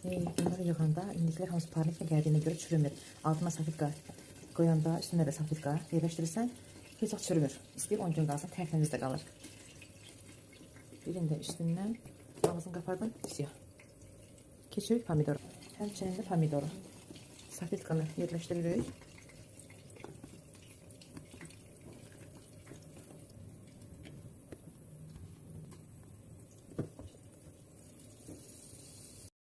Bunları yığanda indiklər hamısı parniklə gəldiyinə görə çürümür. Altına salfetka qoyanda üstünə də salfetka yerləşdirirsən, heç vaxt çürümür. İstəyir 10 gün qalsın, tərtəmiz də qalır. Birində üstündən ağzını qapardım, siyah. Keçirik pomidoru. Həmçinin də pomidoru. Salfetkanı yerləşdiririk.